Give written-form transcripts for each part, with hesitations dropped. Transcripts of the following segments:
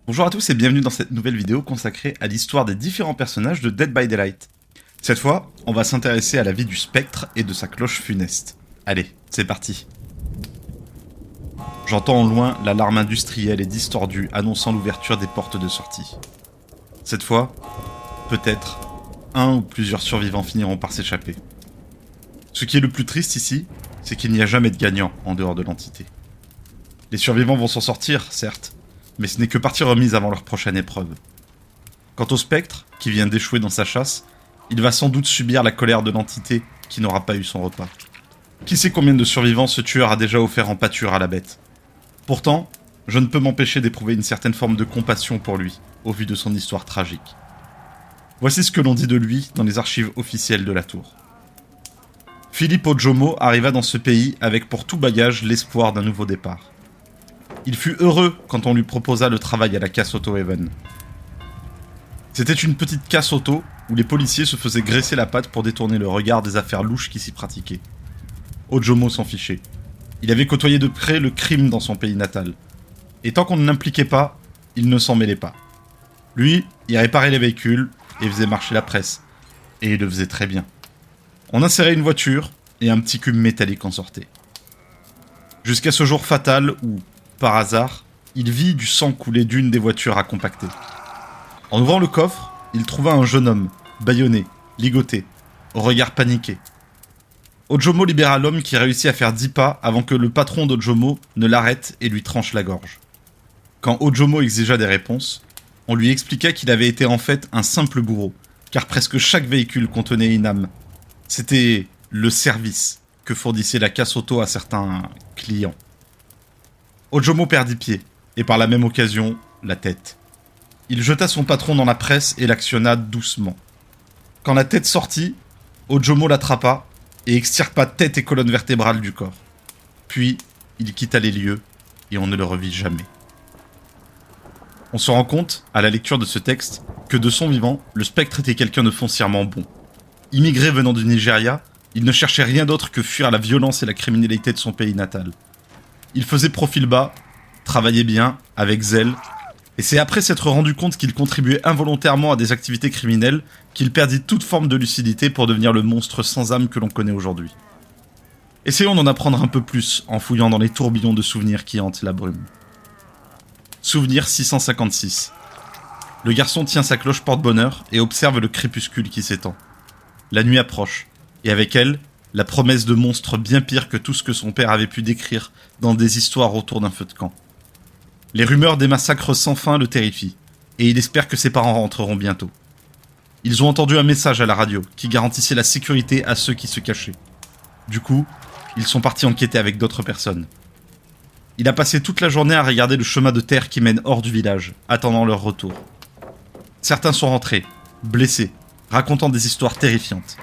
Bonjour à tous et bienvenue dans cette nouvelle vidéo consacrée à l'histoire des différents personnages de Dead by Daylight. Cette fois, on va s'intéresser à la vie du spectre et de sa cloche funeste. Allez, c'est parti. J'entends au loin l'alarme industrielle et distordue annonçant l'ouverture des portes de sortie. Cette fois, peut-être, un ou plusieurs survivants finiront par s'échapper. Ce qui est le plus triste ici, c'est qu'il n'y a jamais de gagnant en dehors de l'entité. Les survivants vont s'en sortir, certes, mais ce n'est que partie remise avant leur prochaine épreuve. Quant au spectre, qui vient d'échouer dans sa chasse, il va sans doute subir la colère de l'entité qui n'aura pas eu son repas. Qui sait combien de survivants ce tueur a déjà offert en pâture à la bête. Pourtant, je ne peux m'empêcher d'éprouver une certaine forme de compassion pour lui, au vu de son histoire tragique. Voici ce que l'on dit de lui dans les archives officielles de la tour. Philippe Ojomo arriva dans ce pays avec pour tout bagage l'espoir d'un nouveau départ. Il fut heureux quand on lui proposa le travail à la casse auto Haven. C'était une petite casse auto où les policiers se faisaient graisser la patte pour détourner le regard des affaires louches qui s'y pratiquaient. Ojomo s'en fichait. Il avait côtoyé de près le crime dans son pays natal. Et tant qu'on ne l'impliquait pas, il ne s'en mêlait pas. Lui, il réparait les véhicules et faisait marcher la presse. Et il le faisait très bien. On insérait une voiture et un petit cube métallique en sortait. Jusqu'à ce jour fatal où, par hasard, il vit du sang couler d'une des voitures à compacter. En ouvrant le coffre, il trouva un jeune homme, bâillonné, ligoté, au regard paniqué. Ojomo libéra l'homme qui réussit à faire 10 pas avant que le patron d'Ojomo ne l'arrête et lui tranche la gorge. Quand Ojomo exigea des réponses, on lui expliqua qu'il avait été en fait un simple bourreau, car presque chaque véhicule contenait une âme. C'était le service que fournissait la casse auto à certains clients. Ojomo perdit pied, et par la même occasion, la tête. Il jeta son patron dans la presse et l'actionna doucement. Quand la tête sortit, Ojomo l'attrapa et extirpa tête et colonne vertébrale du corps. Puis, il quitta les lieux, et on ne le revit jamais. On se rend compte, à la lecture de ce texte, que de son vivant, le spectre était quelqu'un de foncièrement bon. Immigré venant du Nigeria, il ne cherchait rien d'autre que fuir la violence et la criminalité de son pays natal. Il faisait profil bas, travaillait bien, avec zèle, et c'est après s'être rendu compte qu'il contribuait involontairement à des activités criminelles qu'il perdit toute forme de lucidité pour devenir le monstre sans âme que l'on connaît aujourd'hui. Essayons d'en apprendre un peu plus en fouillant dans les tourbillons de souvenirs qui hantent la brume. Souvenir 656. Le garçon tient sa cloche porte-bonheur et observe le crépuscule qui s'étend. La nuit approche, et avec elle, la promesse de monstres bien pires que tout ce que son père avait pu décrire dans des histoires autour d'un feu de camp. Les rumeurs des massacres sans fin le terrifient, et il espère que ses parents rentreront bientôt. Ils ont entendu un message à la radio qui garantissait la sécurité à ceux qui se cachaient. Du coup, ils sont partis enquêter avec d'autres personnes. Il a passé toute la journée à regarder le chemin de terre qui mène hors du village, attendant leur retour. Certains sont rentrés, blessés, racontant des histoires terrifiantes.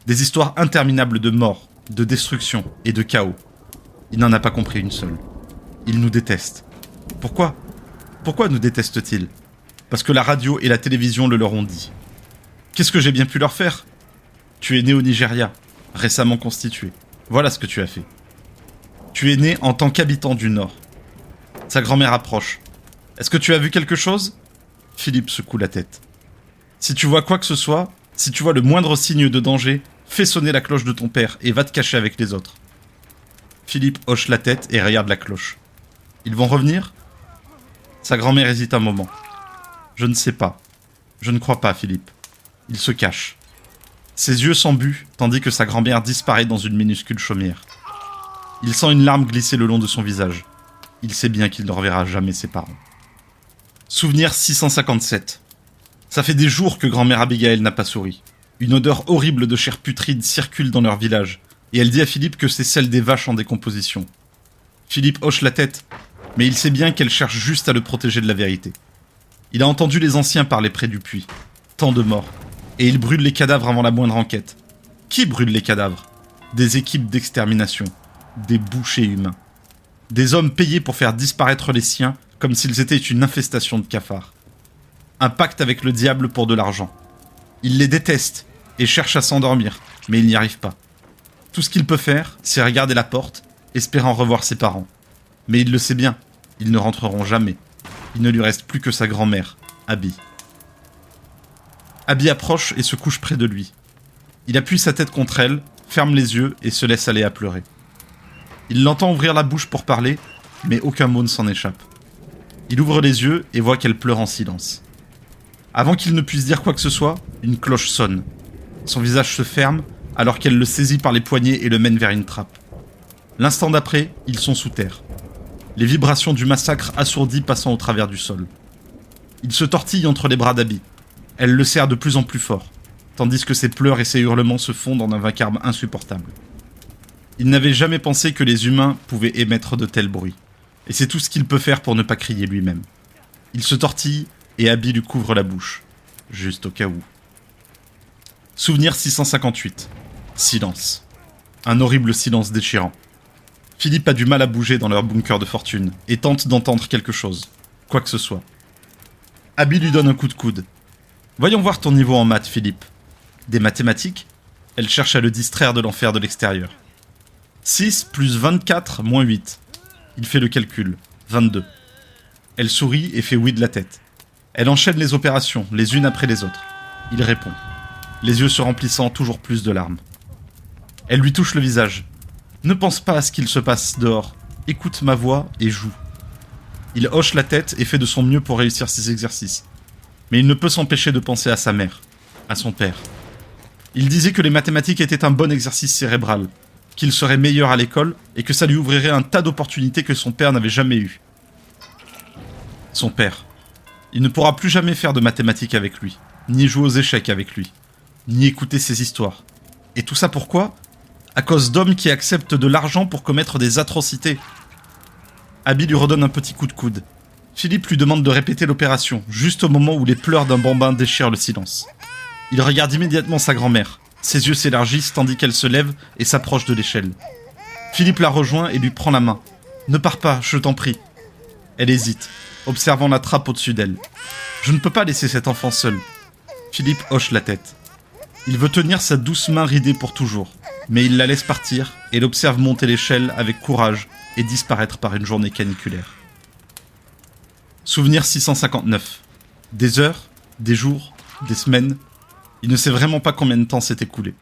Des histoires interminables de mort, de destruction et de chaos. Il n'en a pas compris une seule. Il nous déteste. Pourquoi ? Pourquoi nous déteste-t-il ? Parce que la radio et la télévision le leur ont dit. Qu'est-ce que j'ai bien pu leur faire ? Tu es né au Nigeria, récemment constitué. Voilà ce que tu as fait. Tu es né en tant qu'habitant du Nord. Sa grand-mère approche. Est-ce que tu as vu quelque chose ? Philippe secoue la tête. Si tu vois quoi que ce soit, si tu vois le moindre signe de danger, fais sonner la cloche de ton père et va te cacher avec les autres. Philippe hoche la tête et regarde la cloche. Ils vont revenir ? Sa grand-mère hésite un moment. Je ne sais pas. Je ne crois pas, Philippe. Il se cache. Ses yeux s'embuent, tandis que sa grand-mère disparaît dans une minuscule chaumière. Il sent une larme glisser le long de son visage. Il sait bien qu'il ne reverra jamais ses parents. Souvenir 657. Ça fait des jours que grand-mère Abigail n'a pas souri. Une odeur horrible de chair putride circule dans leur village, et elle dit à Philippe que c'est celle des vaches en décomposition. Philippe hoche la tête, mais il sait bien qu'elle cherche juste à le protéger de la vérité. Il a entendu les anciens parler près du puits. Tant de morts. Et il brûle les cadavres avant la moindre enquête. Qui brûle les cadavres ? Des équipes d'extermination. Des bouchers humains. Des hommes payés pour faire disparaître les siens comme s'ils étaient une infestation de cafards. Un pacte avec le diable pour de l'argent. Il les déteste et cherche à s'endormir, mais il n'y arrive pas. Tout ce qu'il peut faire, c'est regarder la porte, espérant revoir ses parents. Mais il le sait bien, ils ne rentreront jamais. Il ne lui reste plus que sa grand-mère, Abby. Abby approche et se couche près de lui. Il appuie sa tête contre elle, ferme les yeux et se laisse aller à pleurer. Il l'entend ouvrir la bouche pour parler, mais aucun mot ne s'en échappe. Il ouvre les yeux et voit qu'elle pleure en silence. Avant qu'il ne puisse dire quoi que ce soit, une cloche sonne. Son visage se ferme alors qu'elle le saisit par les poignets et le mène vers une trappe. L'instant d'après, ils sont sous terre. Les vibrations du massacre assourdis passant au travers du sol. Il se tortille entre les bras d'Abby. Elle le serre de plus en plus fort, tandis que ses pleurs et ses hurlements se fondent en un vacarme insupportable. Il n'avait jamais pensé que les humains pouvaient émettre de tels bruits, et c'est tout ce qu'il peut faire pour ne pas crier lui-même. Il se tortille et Abby lui couvre la bouche, juste au cas où. Souvenir 658. Silence. Un horrible silence déchirant. Philippe a du mal à bouger dans leur bunker de fortune et tente d'entendre quelque chose, quoi que ce soit. Abby lui donne un coup de coude. « Voyons voir ton niveau en maths, Philippe. » Des mathématiques ? Elle cherche à le distraire de l'enfer de l'extérieur. 6 plus 24 moins 8. Il fait le calcul. 22. Elle sourit et fait oui de la tête. Elle enchaîne les opérations, les unes après les autres. Il répond, les yeux se remplissant toujours plus de larmes. Elle lui touche le visage. Ne pense pas à ce qu'il se passe dehors. Écoute ma voix et joue. Il hoche la tête et fait de son mieux pour réussir ses exercices. Mais il ne peut s'empêcher de penser à sa mère, à son père. Il disait que les mathématiques étaient un bon exercice cérébral, qu'il serait meilleur à l'école et que ça lui ouvrirait un tas d'opportunités que son père n'avait jamais eues. Son père. Il ne pourra plus jamais faire de mathématiques avec lui, ni jouer aux échecs avec lui, ni écouter ses histoires. Et tout ça pourquoi ? À cause d'hommes qui acceptent de l'argent pour commettre des atrocités. Abby lui redonne un petit coup de coude. Philippe lui demande de répéter l'opération, juste au moment où les pleurs d'un bambin déchirent le silence. Il regarde immédiatement sa grand-mère. Ses yeux s'élargissent tandis qu'elle se lève et s'approche de l'échelle. Philippe la rejoint et lui prend la main. « Ne pars pas, je t'en prie. » Elle hésite, observant la trappe au-dessus d'elle. « Je ne peux pas laisser cet enfant seul. » Philippe hoche la tête. Il veut tenir sa douce main ridée pour toujours, mais il la laisse partir et l'observe monter l'échelle avec courage et disparaître par une journée caniculaire. Souvenir 659. Des heures, des jours, des semaines. Il ne sait vraiment pas combien de temps s'est écoulé.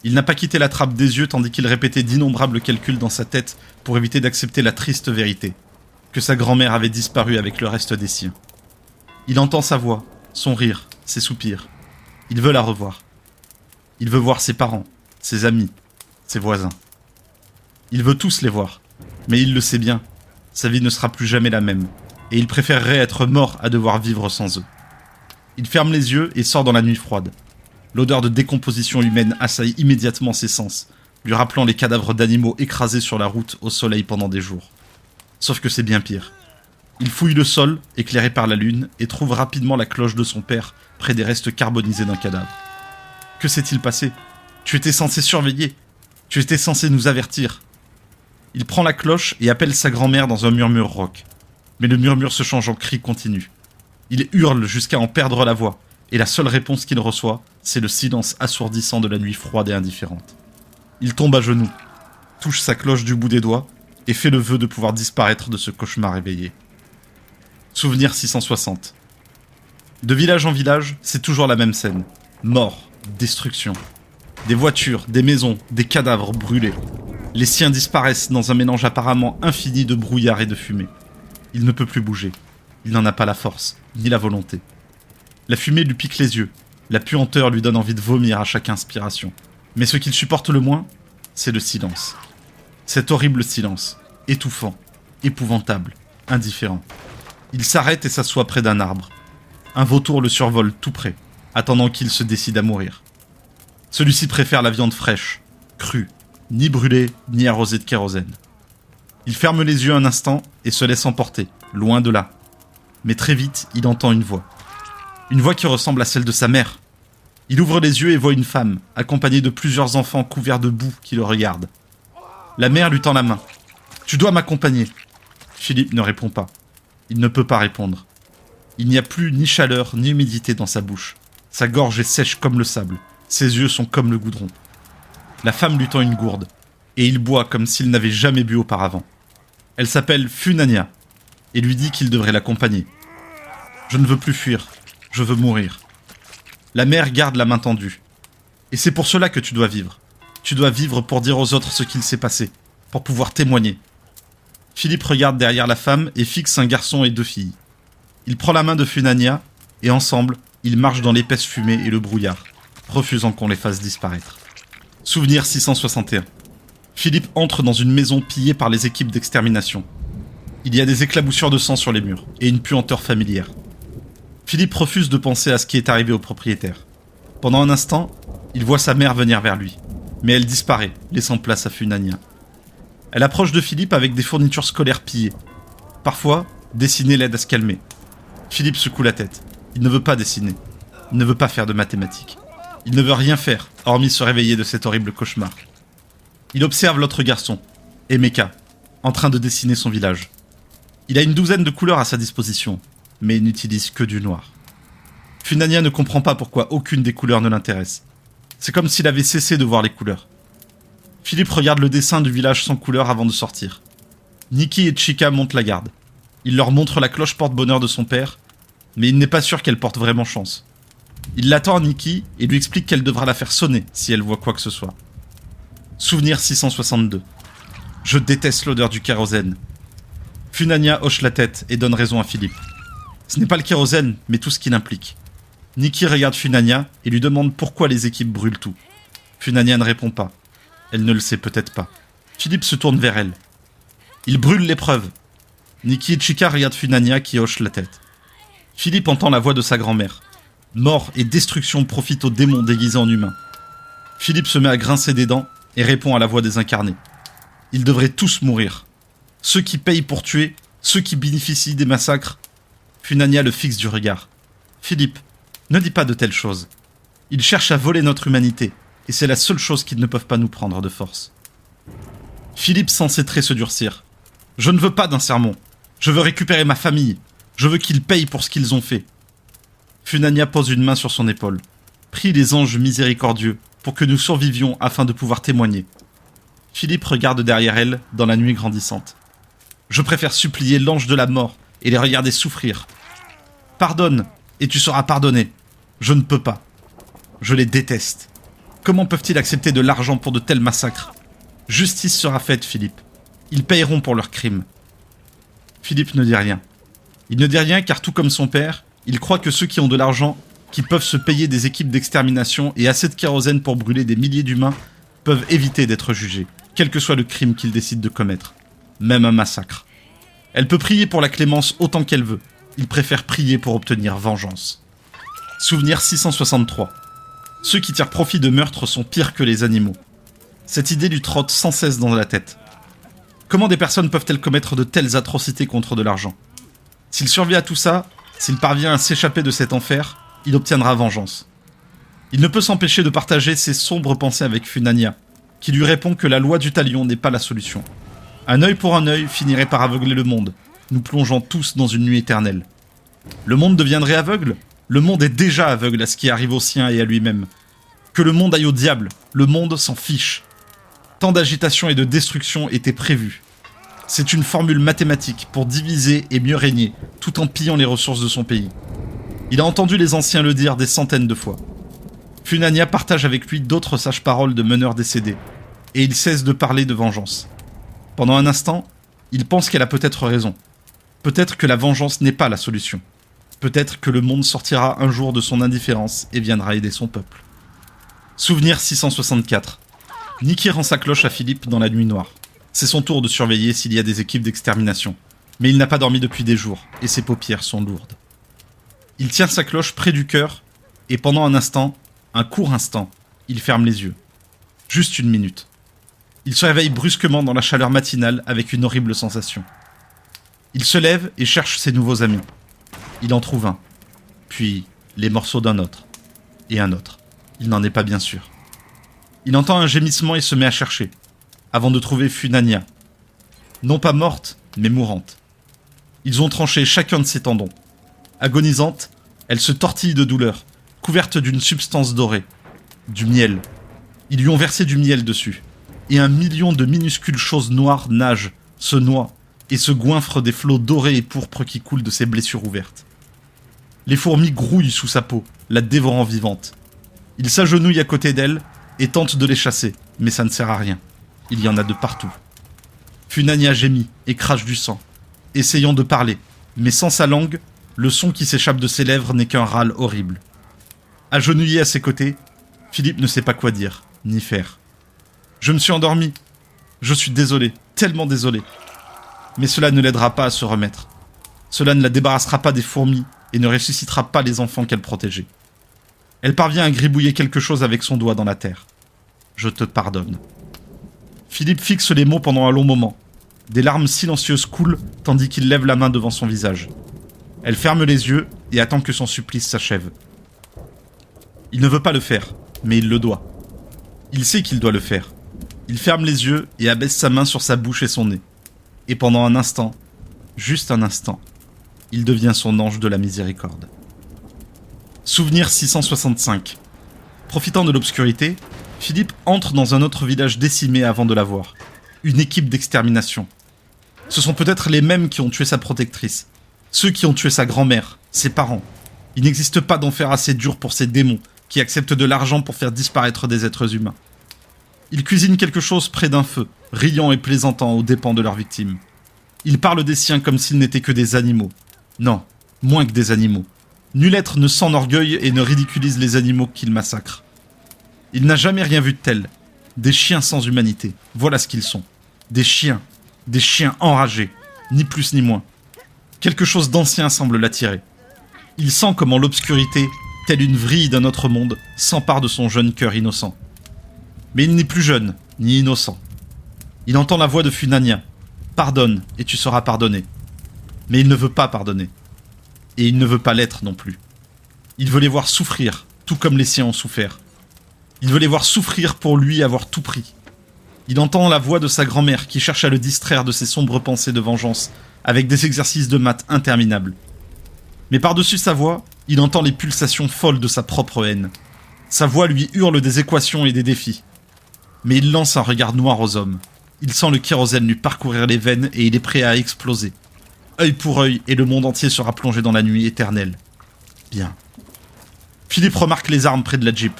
Il n'a pas quitté la trappe des yeux tandis qu'il répétait d'innombrables calculs dans sa tête pour éviter d'accepter la triste vérité, que sa grand-mère avait disparu avec le reste des siens. Il entend sa voix, son rire, ses soupirs. Il veut la revoir. Il veut voir ses parents, ses amis, ses voisins. Il veut tous les voir, mais il le sait bien, sa vie ne sera plus jamais la même, et il préférerait être mort à devoir vivre sans eux. Il ferme les yeux et sort dans la nuit froide. L'odeur de décomposition humaine assaillit immédiatement ses sens, lui rappelant les cadavres d'animaux écrasés sur la route au soleil pendant des jours. Sauf que c'est bien pire. Il fouille le sol, éclairé par la lune, et trouve rapidement la cloche de son père près des restes carbonisés d'un cadavre. Que s'est-il passé ? Tu étais censé surveiller. Tu étais censé nous avertir. Il prend la cloche et appelle sa grand-mère dans un murmure rauque. Mais le murmure se change en cri continu. Il hurle jusqu'à en perdre la voix, et la seule réponse qu'il reçoit, c'est le silence assourdissant de la nuit froide et indifférente. Il tombe à genoux, touche sa cloche du bout des doigts, et fait le vœu de pouvoir disparaître de ce cauchemar éveillé. Souvenir 660. De village en village, c'est toujours la même scène. Mort, destruction. Des voitures, des maisons, des cadavres brûlés. Les siens disparaissent dans un mélange apparemment infini de brouillard et de fumée. Il ne peut plus bouger. Il n'en a pas la force, ni la volonté. La fumée lui pique les yeux. La puanteur lui donne envie de vomir à chaque inspiration. Mais ce qu'il supporte le moins, c'est le silence. Cet horrible silence, étouffant, épouvantable, indifférent. Il s'arrête et s'assoit près d'un arbre. Un vautour le survole tout près, attendant qu'il se décide à mourir. Celui-ci préfère la viande fraîche, crue, ni brûlée, ni arrosée de kérosène. Il ferme les yeux un instant et se laisse emporter, loin de là. Mais très vite, il entend une voix. Une voix qui ressemble à celle de sa mère. Il ouvre les yeux et voit une femme, accompagnée de plusieurs enfants couverts de boue qui le regardent. La mère lui tend la main. « Tu dois m'accompagner. » Philippe ne répond pas. Il ne peut pas répondre. Il n'y a plus ni chaleur ni humidité dans sa bouche. Sa gorge est sèche comme le sable. Ses yeux sont comme le goudron. La femme lui tend une gourde, et il boit comme s'il n'avait jamais bu auparavant. Elle s'appelle Funania, et lui dit qu'il devrait l'accompagner, Je ne veux plus fuir, je veux mourir. La mère garde la main tendue. Et c'est pour cela que tu dois vivre. Tu dois vivre pour dire aux autres ce qu'il s'est passé, pour pouvoir témoigner. Philippe regarde derrière la femme et fixe un garçon et 2 filles. Il prend la main de Funania et ensemble, ils marchent dans l'épaisse fumée et le brouillard, refusant qu'on les fasse disparaître. Souvenir 661. Philippe entre dans une maison pillée par les équipes d'extermination. Il y a des éclaboussures de sang sur les murs et une puanteur familière. Philippe refuse de penser à ce qui est arrivé au propriétaire. Pendant un instant, il voit sa mère venir vers lui, mais elle disparaît, laissant place à Funania. Elle approche de Philippe avec des fournitures scolaires pillées. Parfois, dessiner l'aide à se calmer. Philippe secoue la tête. Il ne veut pas dessiner. Il ne veut pas faire de mathématiques. Il ne veut rien faire, hormis se réveiller de cet horrible cauchemar. Il observe l'autre garçon, Emeka, en train de dessiner son village. Il a une 12aine de couleurs à sa disposition, mais il n'utilise que du noir. Funania ne comprend pas pourquoi aucune des couleurs ne l'intéresse. C'est comme s'il avait cessé de voir les couleurs. Philippe regarde le dessin du village sans couleur avant de sortir. Nikki et Chika montent la garde. Il leur montre la cloche porte-bonheur de son père, mais il n'est pas sûr qu'elle porte vraiment chance. Il l'attend à Nikki et lui explique qu'elle devra la faire sonner si elle voit quoi que ce soit. Souvenir 662. Je déteste l'odeur du kérosène. Funania hoche la tête et donne raison à Philippe. Ce n'est pas le kérosène, mais tout ce qu'il implique. Nikki regarde Funania et lui demande pourquoi les équipes brûlent tout. Funania ne répond pas. Elle ne le sait peut-être pas. Philippe se tourne vers elle. Il brûle l'épreuve. Nikki et Chika regardent Funania qui hoche la tête. Philippe entend la voix de sa grand-mère. Mort et destruction profitent aux démons déguisés en humains. Philippe se met à grincer des dents et répond à la voix des incarnés. Ils devraient tous mourir. Ceux qui payent pour tuer, ceux qui bénéficient des massacres. Funania le fixe du regard. Philippe, ne dis pas de telles choses. Ils cherchent à voler notre humanité, et c'est la seule chose qu'ils ne peuvent pas nous prendre de force. Philippe sent ses traits se durcir. Je ne veux pas d'un sermon. Je veux récupérer ma famille. Je veux qu'ils payent pour ce qu'ils ont fait. Funania pose une main sur son épaule. Prie les anges miséricordieux pour que nous survivions afin de pouvoir témoigner. Philippe regarde derrière elle dans la nuit grandissante. Je préfère supplier l'ange de la mort et les regarder souffrir. Pardonne, et tu seras pardonné. Je ne peux pas. Je les déteste. Comment peuvent-ils accepter de l'argent pour de tels massacres ? Justice sera faite, Philippe. Ils payeront pour leurs crimes. Philippe ne dit rien. Il ne dit rien car tout comme son père, il croit que ceux qui ont de l'argent, qui peuvent se payer des équipes d'extermination et assez de kérosène pour brûler des milliers d'humains, peuvent éviter d'être jugés, quel que soit le crime qu'ils décident de commettre. Même un massacre. Elle peut prier pour la clémence autant qu'elle veut. Il préfère prier pour obtenir vengeance. Souvenir 663. Ceux qui tirent profit de meurtres sont pires que les animaux. Cette idée lui trotte sans cesse dans la tête. Comment des personnes peuvent-elles commettre de telles atrocités contre de l'argent ? S'il survit à tout ça, s'il parvient à s'échapper de cet enfer, il obtiendra vengeance. Il ne peut s'empêcher de partager ses sombres pensées avec Funania, qui lui répond que la loi du talion n'est pas la solution. Un œil pour un œil finirait par aveugler le monde, nous plongeant tous dans une nuit éternelle. Le monde deviendrait aveugle ? Le monde est déjà aveugle à ce qui arrive aux siens et à lui-même. Que le monde aille au diable, le monde s'en fiche. Tant d'agitation et de destruction étaient prévus. C'est une formule mathématique pour diviser et mieux régner, tout en pillant les ressources de son pays. Il a entendu les anciens le dire des centaines de fois. Funania partage avec lui d'autres sages-paroles de meneurs décédés, et il cesse de parler de vengeance. Pendant un instant, il pense qu'elle a peut-être raison. Peut-être que la vengeance n'est pas la solution. Peut-être que le monde sortira un jour de son indifférence et viendra aider son peuple. Souvenir 664. Nikki rend sa cloche à Philippe dans la nuit noire. C'est son tour de surveiller s'il y a des équipes d'extermination. Mais il n'a pas dormi depuis des jours, et ses paupières sont lourdes. Il tient sa cloche près du cœur, et pendant un instant, un court instant, il ferme les yeux. Juste une minute. Il se réveille brusquement dans la chaleur matinale avec une horrible sensation. Il se lève et cherche ses nouveaux amis. Il en trouve un, puis les morceaux d'un autre, et un autre. Il n'en est pas bien sûr. Il entend un gémissement et se met à chercher, avant de trouver Funania. Non pas morte, mais mourante. Ils ont tranché chacun de ses tendons. Agonisante, elle se tortille de douleur, couverte d'une substance dorée. Du miel. Ils lui ont versé du miel dessus. Et 1 million de minuscules choses noires nagent, se noient, et se goinfrent des flots dorés et pourpres qui coulent de ses blessures ouvertes. Les fourmis grouillent sous sa peau, la dévorant vivante. Il s'agenouille à côté d'elle et tente de les chasser, mais ça ne sert à rien. Il y en a de partout. Funania gémit et crache du sang, essayant de parler, mais sans sa langue, le son qui s'échappe de ses lèvres n'est qu'un râle horrible. Agenouillé à ses côtés, Philippe ne sait pas quoi dire, ni faire. « Je me suis endormi. Je suis désolé, tellement désolé. » Mais cela ne l'aidera pas à se remettre. Cela ne la débarrassera pas des fourmis et ne ressuscitera pas les enfants qu'elle protégeait. Elle parvient à gribouiller quelque chose avec son doigt dans la terre. « Je te pardonne. » Philippe fixe les mots pendant un long moment. Des larmes silencieuses coulent tandis qu'il lève la main devant son visage. Elle ferme les yeux et attend que son supplice s'achève. Il ne veut pas le faire, mais il le doit. Il sait qu'il doit le faire. Il ferme les yeux et abaisse sa main sur sa bouche et son nez. Et pendant un instant, juste un instant, il devient son ange de la miséricorde. Souvenir 665. Profitant de l'obscurité, Philippe entre dans un autre village décimé avant de la voir. Une équipe d'extermination. Ce sont peut-être les mêmes qui ont tué sa protectrice. Ceux qui ont tué sa grand-mère, ses parents. Il n'existe pas d'enfer assez dur pour ces démons qui acceptent de l'argent pour faire disparaître des êtres humains. Ils cuisinent quelque chose près d'un feu, riant et plaisantant aux dépens de leurs victimes. Ils parlent des siens comme s'ils n'étaient que des animaux. Non, moins que des animaux. Nul être ne s'enorgueille et ne ridiculise les animaux qu'il massacre. Il n'a jamais rien vu de tel. Des chiens sans humanité. Voilà ce qu'ils sont. Des chiens enragés. Ni plus ni moins. Quelque chose d'ancien semble l'attirer. Il sent comment l'obscurité, telle une vrille d'un autre monde, s'empare de son jeune cœur innocent. Mais il n'est plus jeune, ni innocent. Il entend la voix de Funania. Pardonne, et tu seras pardonné. Mais il ne veut pas pardonner. Et il ne veut pas l'être non plus. Il veut les voir souffrir, tout comme les siens ont souffert. Il veut les voir souffrir pour lui avoir tout pris. Il entend la voix de sa grand-mère qui cherche à le distraire de ses sombres pensées de vengeance avec des exercices de maths interminables. Mais par-dessus sa voix, il entend les pulsations folles de sa propre haine. Sa voix lui hurle des équations et des défis. Mais il lance un regard noir aux hommes. Il sent le kérosène lui parcourir les veines et il est prêt à exploser. Œil pour œil et le monde entier sera plongé dans la nuit éternelle. Bien. Philippe remarque les armes près de la Jeep.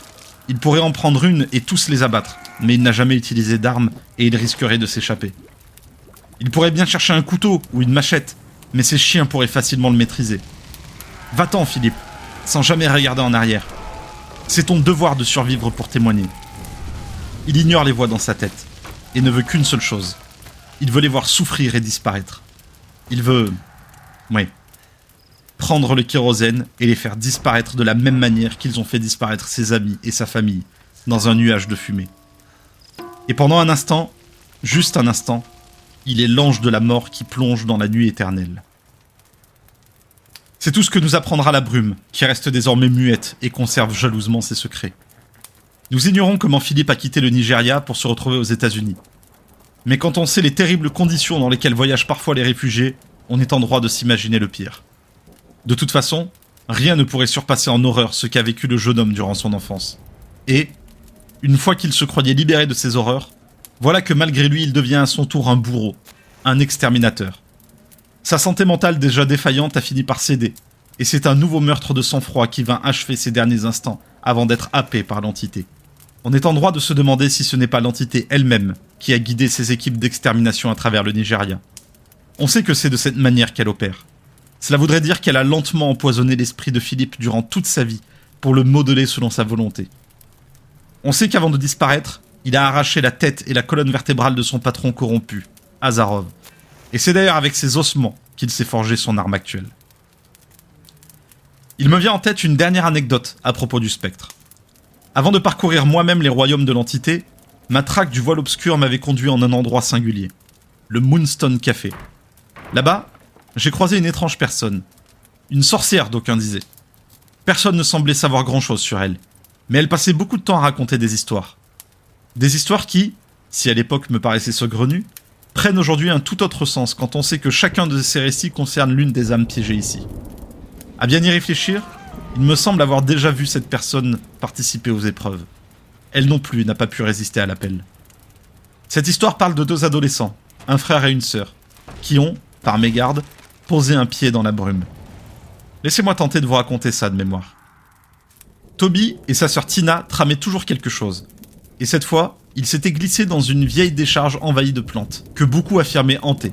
Il pourrait en prendre une et tous les abattre, mais il n'a jamais utilisé d'armes et il risquerait de s'échapper. Il pourrait bien chercher un couteau ou une machette, mais ses chiens pourraient facilement le maîtriser. Va-t'en, Philippe, sans jamais regarder en arrière. C'est ton devoir de survivre pour témoigner. Il ignore les voix dans sa tête et ne veut qu'une seule chose. Il veut les voir souffrir et disparaître. Il veut... prendre le kérosène et les faire disparaître de la même manière qu'ils ont fait disparaître ses amis et sa famille, dans un nuage de fumée. Et pendant un instant, juste un instant, il est l'ange de la mort qui plonge dans la nuit éternelle. C'est tout ce que nous apprendra la brume, qui reste désormais muette et conserve jalousement ses secrets. Nous ignorons comment Philippe a quitté le Nigeria pour se retrouver aux États-Unis. Mais quand on sait les terribles conditions dans lesquelles voyagent parfois les réfugiés, on est en droit de s'imaginer le pire. De toute façon, rien ne pourrait surpasser en horreur ce qu'a vécu le jeune homme durant son enfance. Et, une fois qu'il se croyait libéré de ces horreurs, voilà que malgré lui il devient à son tour un bourreau, un exterminateur. Sa santé mentale déjà défaillante a fini par céder, et c'est un nouveau meurtre de sang-froid qui vint achever ses derniers instants avant d'être happé par l'entité. On est en droit de se demander si ce n'est pas l'entité elle-même qui a guidé ses équipes d'extermination à travers le Nigeria. On sait que c'est de cette manière qu'elle opère. Cela voudrait dire qu'elle a lentement empoisonné l'esprit de Philippe durant toute sa vie pour le modeler selon sa volonté. On sait qu'avant de disparaître, il a arraché la tête et la colonne vertébrale de son patron corrompu, Azarov. Et c'est d'ailleurs avec ses ossements qu'il s'est forgé son arme actuelle. Il me vient en tête une dernière anecdote à propos du spectre. Avant de parcourir moi-même les royaumes de l'entité, ma traque du voile obscur m'avait conduit en un endroit singulier, le Moonstone Café. Là-bas, j'ai croisé une étrange personne. Une sorcière, d'aucuns disaient. Personne ne semblait savoir grand-chose sur elle, mais elle passait beaucoup de temps à raconter des histoires. Des histoires qui, si à l'époque me paraissaient saugrenues, prennent aujourd'hui un tout autre sens quand on sait que chacun de ces récits concerne l'une des âmes piégées ici. À bien y réfléchir, il me semble avoir déjà vu cette personne participer aux épreuves. Elle non plus n'a pas pu résister à l'appel. Cette histoire parle de deux adolescents, un frère et une sœur, qui ont, par mégarde, posé un pied dans la brume. Laissez-moi tenter de vous raconter ça de mémoire. Toby et sa sœur Tina tramaient toujours quelque chose. Et cette fois, ils s'étaient glissés dans une vieille décharge envahie de plantes, que beaucoup affirmaient hantée.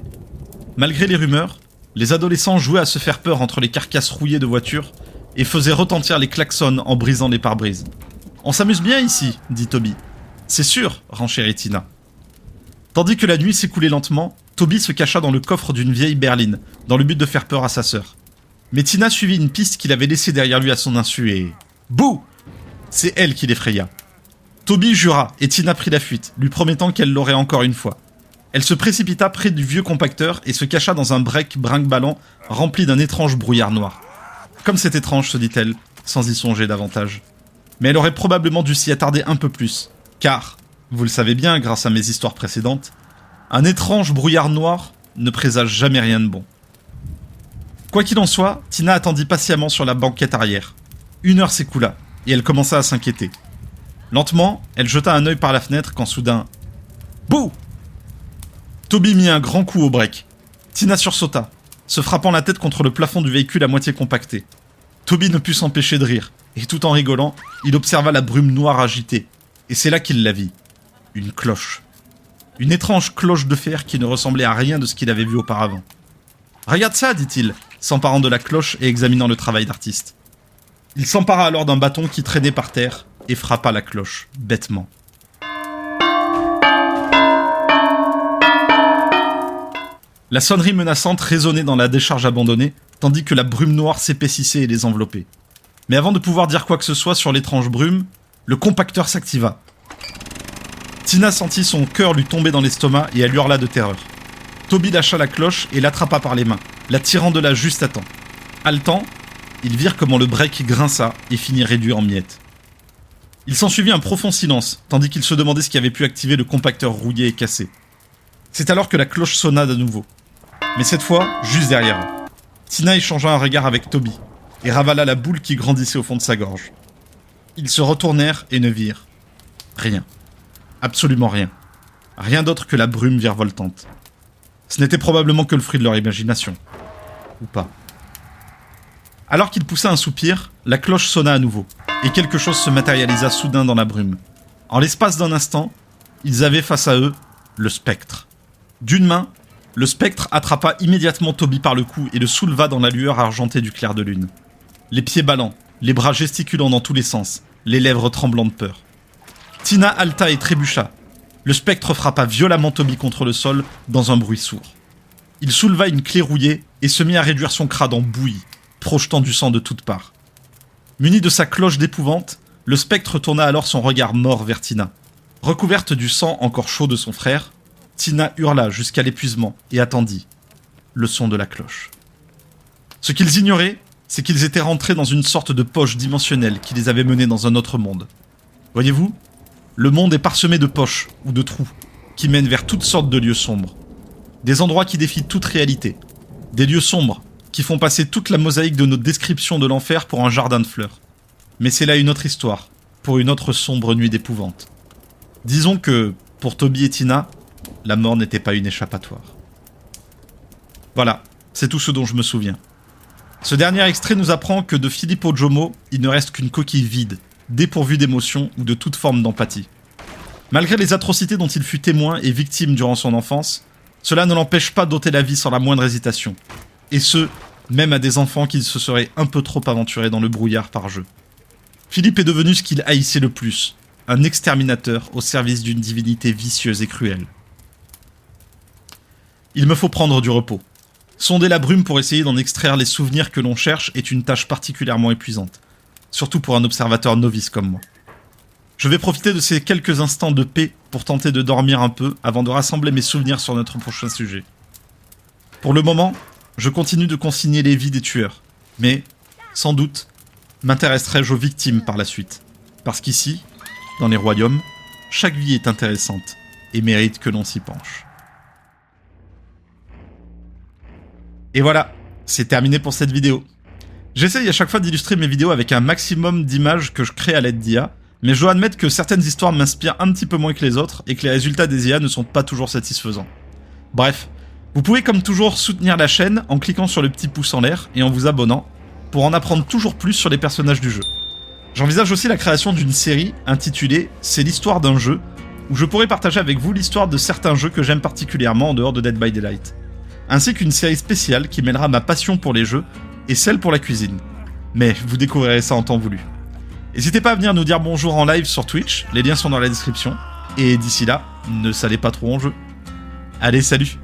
Malgré les rumeurs, les adolescents jouaient à se faire peur entre les carcasses rouillées de voitures et faisaient retentir les klaxons en brisant les pare-brises. « On s'amuse bien ici, dit Toby. »« C'est sûr, renchérit Tina. » Tandis que la nuit s'écoulait lentement, Toby se cacha dans le coffre d'une vieille berline, dans le but de faire peur à sa sœur. Mais Tina suivit une piste qu'il avait laissée derrière lui à son insu et... Bouh! C'est elle qui l'effraya. Toby jura et Tina prit la fuite, lui promettant qu'elle l'aurait encore une fois. Elle se précipita près du vieux compacteur et se cacha dans un break brinque-ballant rempli d'un étrange brouillard noir. Comme c'est étrange, se dit-elle, sans y songer davantage. Mais elle aurait probablement dû s'y attarder un peu plus, car, vous le savez bien grâce à mes histoires précédentes, un étrange brouillard noir ne présage jamais rien de bon. Quoi qu'il en soit, Tina attendit patiemment sur la banquette arrière. 1 heure s'écoula, et elle commença à s'inquiéter. Lentement, elle jeta un œil par la fenêtre quand soudain... Bouh! Toby mit un grand coup au break. Tina sursauta, se frappant la tête contre le plafond du véhicule à moitié compacté. Toby ne put s'empêcher de rire, et tout en rigolant, il observa la brume noire agitée. Et c'est là qu'il la vit. Une cloche. Une étrange cloche de fer qui ne ressemblait à rien de ce qu'il avait vu auparavant. « Regarde ça !» dit-il, s'emparant de la cloche et examinant le travail d'artiste. Il s'empara alors d'un bâton qui traînait par terre et frappa la cloche, bêtement. La sonnerie menaçante résonnait dans la décharge abandonnée, tandis que la brume noire s'épaississait et les enveloppait. Mais avant de pouvoir dire quoi que ce soit sur l'étrange brume, le compacteur s'activa. Tina sentit son cœur lui tomber dans l'estomac et elle hurla de terreur. Toby lâcha la cloche et l'attrapa par les mains, la tirant de là juste à temps. Haletant, ils virent comment le break grinça et finit réduit en miettes. Il s'ensuivit un profond silence, tandis qu'ils se demandaient ce qui avait pu activer le compacteur rouillé et cassé. C'est alors que la cloche sonna de nouveau. Mais cette fois, juste derrière eux. Tina échangea un regard avec Toby, et ravala la boule qui grandissait au fond de sa gorge. Ils se retournèrent et ne virent rien. Absolument rien. Rien d'autre que la brume virevoltante. Ce n'était probablement que le fruit de leur imagination. Ou pas. Alors qu'ils poussaient un soupir, la cloche sonna à nouveau, et quelque chose se matérialisa soudain dans la brume. En l'espace d'un instant, ils avaient face à eux le spectre. D'une main, le spectre attrapa immédiatement Toby par le cou et le souleva dans la lueur argentée du clair de lune. Les pieds ballants, les bras gesticulant dans tous les sens, les lèvres tremblant de peur. Tina haleta et trébucha. Le spectre frappa violemment Toby contre le sol dans un bruit sourd. Il souleva une clé rouillée et se mit à réduire son crâne en bouillie, projetant du sang de toutes parts. Muni de sa cloche d'épouvante, le spectre tourna alors son regard mort vers Tina. Recouverte du sang encore chaud de son frère, Tina hurla jusqu'à l'épuisement et attendit le son de la cloche. Ce qu'ils ignoraient, c'est qu'ils étaient rentrés dans une sorte de poche dimensionnelle qui les avait menés dans un autre monde. Voyez-vous, le monde est parsemé de poches ou de trous qui mènent vers toutes sortes de lieux sombres. Des endroits qui défient toute réalité. Des lieux sombres qui font passer toute la mosaïque de nos descriptions de l'enfer pour un jardin de fleurs. Mais c'est là une autre histoire, pour une autre sombre nuit d'épouvante. Disons que, pour Toby et Tina, la mort n'était pas une échappatoire. Voilà, c'est tout ce dont je me souviens. Ce dernier extrait nous apprend que de Filippo Jomo, il ne reste qu'une coquille vide, dépourvue d'émotion ou de toute forme d'empathie. Malgré les atrocités dont il fut témoin et victime durant son enfance, cela ne l'empêche pas d'ôter la vie sans la moindre hésitation. Et ce, même à des enfants qui se seraient un peu trop aventurés dans le brouillard par jeu. Philippe est devenu ce qu'il haïssait le plus, un exterminateur au service d'une divinité vicieuse et cruelle. Il me faut prendre du repos. Sonder la brume pour essayer d'en extraire les souvenirs que l'on cherche est une tâche particulièrement épuisante, surtout pour un observateur novice comme moi. Je vais profiter de ces quelques instants de paix pour tenter de dormir un peu avant de rassembler mes souvenirs sur notre prochain sujet. Pour le moment, je continue de consigner les vies des tueurs, mais, sans doute, m'intéresserai-je aux victimes par la suite, parce qu'ici, dans les royaumes, chaque vie est intéressante et mérite que l'on s'y penche. Et voilà, c'est terminé pour cette vidéo. J'essaye à chaque fois d'illustrer mes vidéos avec un maximum d'images que je crée à l'aide d'IA, mais je dois admettre que certaines histoires m'inspirent un petit peu moins que les autres et que les résultats des IA ne sont pas toujours satisfaisants. Bref, vous pouvez comme toujours soutenir la chaîne en cliquant sur le petit pouce en l'air et en vous abonnant, pour en apprendre toujours plus sur les personnages du jeu. J'envisage aussi la création d'une série intitulée « C'est l'histoire d'un jeu » où je pourrais partager avec vous l'histoire de certains jeux que j'aime particulièrement en dehors de Dead by Daylight, ainsi qu'une série spéciale qui mêlera ma passion pour les jeux et celle pour la cuisine. Mais vous découvrirez ça en temps voulu. N'hésitez pas à venir nous dire bonjour en live sur Twitch, les liens sont dans la description, et d'ici là, ne salez pas trop en jeu. Allez, salut!